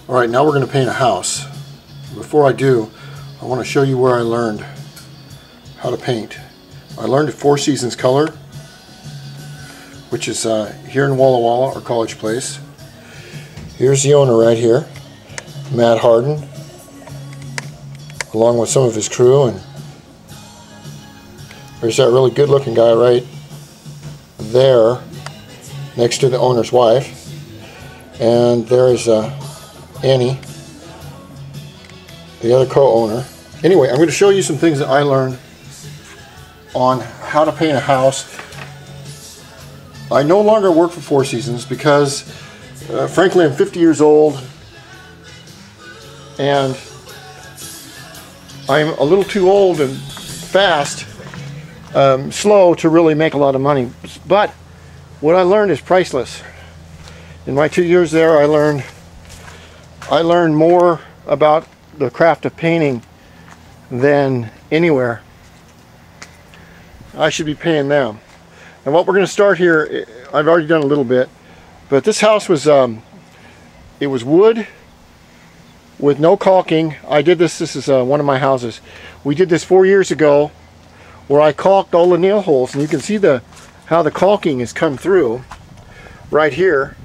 Alright, now we're going to paint a house. Before I do, I want to show you where I learned how to paint. I learned at Four Seasons Color, which is here in Walla Walla, our college place. Here's the owner right here, Matt Harden, along with some of his crew, and there's that really good looking guy right there next to the owner's wife, and there's Annie, the other co-owner. Anyway, I'm going to show you some things that I learned on how to paint a house. I no longer work for Four Seasons because frankly I'm 50 years old and I'm a little too old and fast, slow to really make a lot of money. But what I learned is priceless. In my 2 years there, I learned more about the craft of painting than anywhere. I should be paying them. And what we're going to start here, I've already done a little bit, but this house was it was wood with no caulking. I did this is one of my houses. We did this 4 years ago, where I caulked all the nail holes, and you can see how the caulking has come through right here.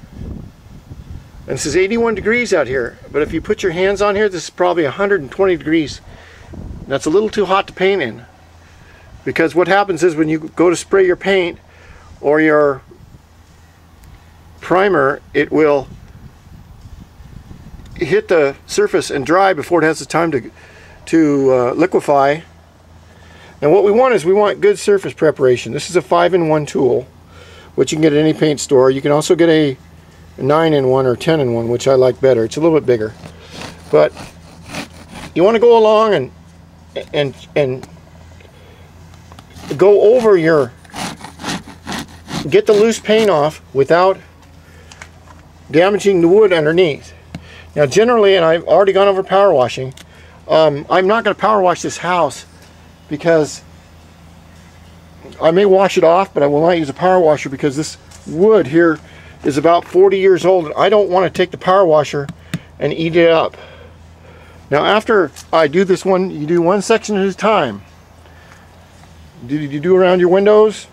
And this is 81 degrees out here, but if you put your hands on here, this is probably 120 degrees. That's a little too hot to paint in, because what happens is when you go to spray your paint or your primer, it will hit the surface and dry before it has the time to liquefy. And what we want is good surface preparation. This is a 5-in-1 tool, which you can get at any paint store. You can also get a 9-in-1 or 10-in-1, which I like better. It's a little bit bigger. But you want to go along and go over get the loose paint off without damaging the wood underneath. Now generally, and I've already gone over power washing, I'm not going to power wash this house because I may wash it off, but I will not use a power washer because this wood here is about 40 years old and I don't want to take the power washer and eat it up. Now after I do this one, you do one section at a time. You do around your windows.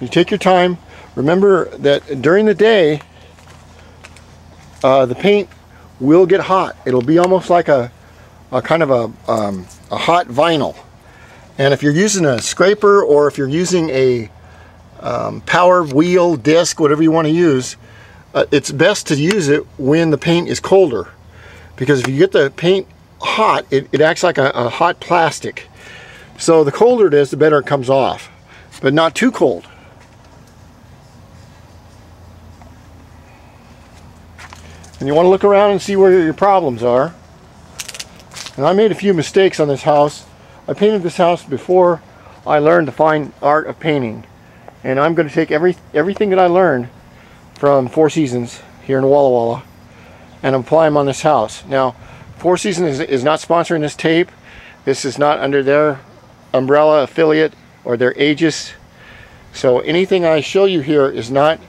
You take your time. Remember that during the day, the paint will get hot. It'll be almost like a kind of a hot vinyl. And if you're using a scraper or if you're using a power wheel, disc, whatever you want to use, it's best to use it when the paint is colder. Because if you get the paint hot, it acts like a hot plastic. So the colder it is, the better it comes off. But not too cold. And you want to look around and see where your problems are. And I made a few mistakes on this house. I painted this house before I learned the fine art of painting. And I'm going to take everything that I learned from Four Seasons here in Walla Walla and apply them on this house. Now, Four Seasons is not sponsoring this tape. This is not under their umbrella affiliate or their aegis. So anything I show you here is not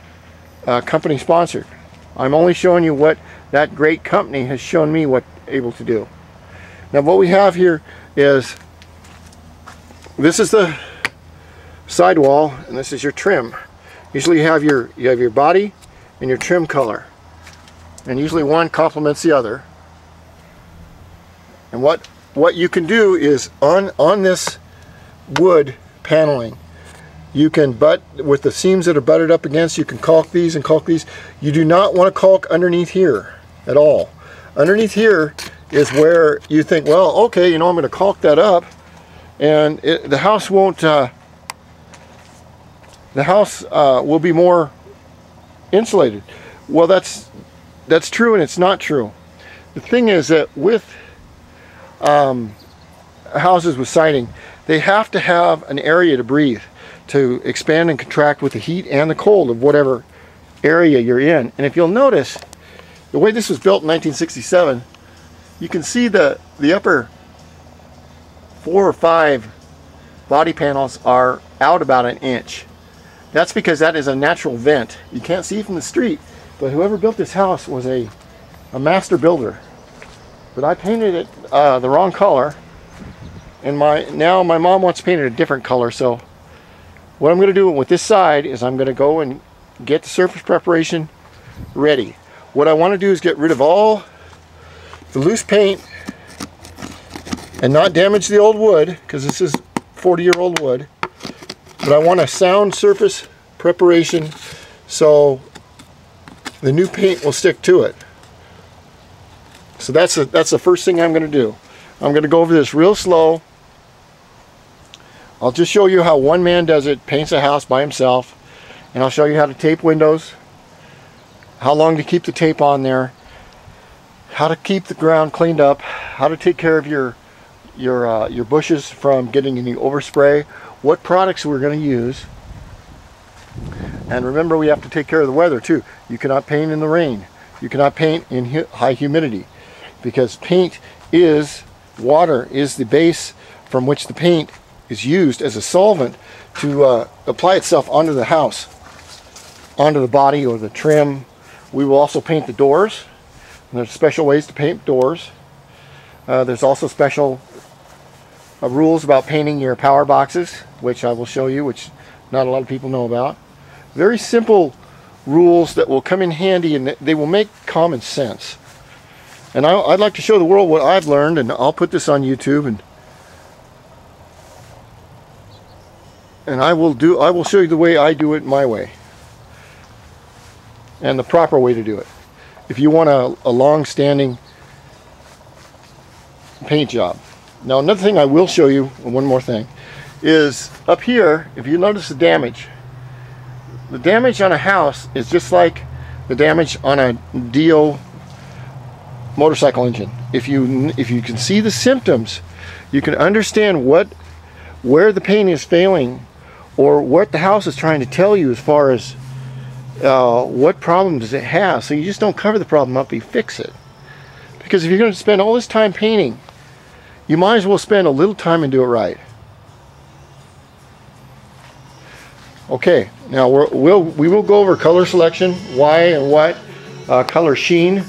company sponsored. I'm only showing you what that great company has shown me what able to do. Now what we have here is, this is the sidewall and this is your trim. Usually you have your body and your trim color, and usually one complements the other. And what you can do is on this wood paneling, you can butt with the seams that are butted up against, you can caulk these and caulk these. You do not want to caulk underneath here at all. Underneath here is where you think, well, okay, I'm going to caulk that up and the house won't will be more insulated. Well, that's true and it's not true. The thing is that with houses with siding, they have to have an area to breathe, to expand and contract with the heat and the cold of whatever area you're in. And if you'll notice, the way this was built in 1967, you can see the upper 4 or 5 body panels are out about 1 inch. That's because that is a natural vent. You can't see from the street. But whoever built this house was a master builder. But I painted it the wrong color, and now my mom wants to paint it a different color. So what I'm going to do with this side is I'm going to go and get the surface preparation ready. What I want to do is get rid of all the loose paint and not damage the old wood, because this is 40-year-old wood. But I want a sound surface preparation so the new paint will stick to it. So that's the first thing I'm going to do. I'm going to go over this real slow. I'll just show you how one man does it, paints a house by himself, and I'll show you how to tape windows, how long to keep the tape on there, how to keep the ground cleaned up, how to take care of your bushes from getting any overspray, what products we're going to use. And remember, we have to take care of the weather too. You cannot paint in the rain. You cannot paint in high humidity, because paint is, water is the base from which the paint is used as a solvent to apply itself onto the house, onto the body or the trim. We will also paint the doors. And there's special ways to paint doors. There's also special rules about painting your power boxes, which I will show you, which not a lot of people know about. Very simple rules that will come in handy, and they will make common sense. And I'd like to show the world what I've learned, and I'll put this on YouTube, and I will show you the way I do it my way, and the proper way to do it. If you want a long-standing paint job. Now, another thing I will show you, one more thing, is up here, if you notice the damage on a house is just like the damage on a Dio motorcycle engine. If you can see the symptoms, you can understand where the paint is failing, or what the house is trying to tell you as far as what problems it has. So you just don't cover the problem up, you fix it. Because if you're going to spend all this time painting, you might as well spend a little time and do it right. Okay, now we will go over color selection, why and what, color sheen.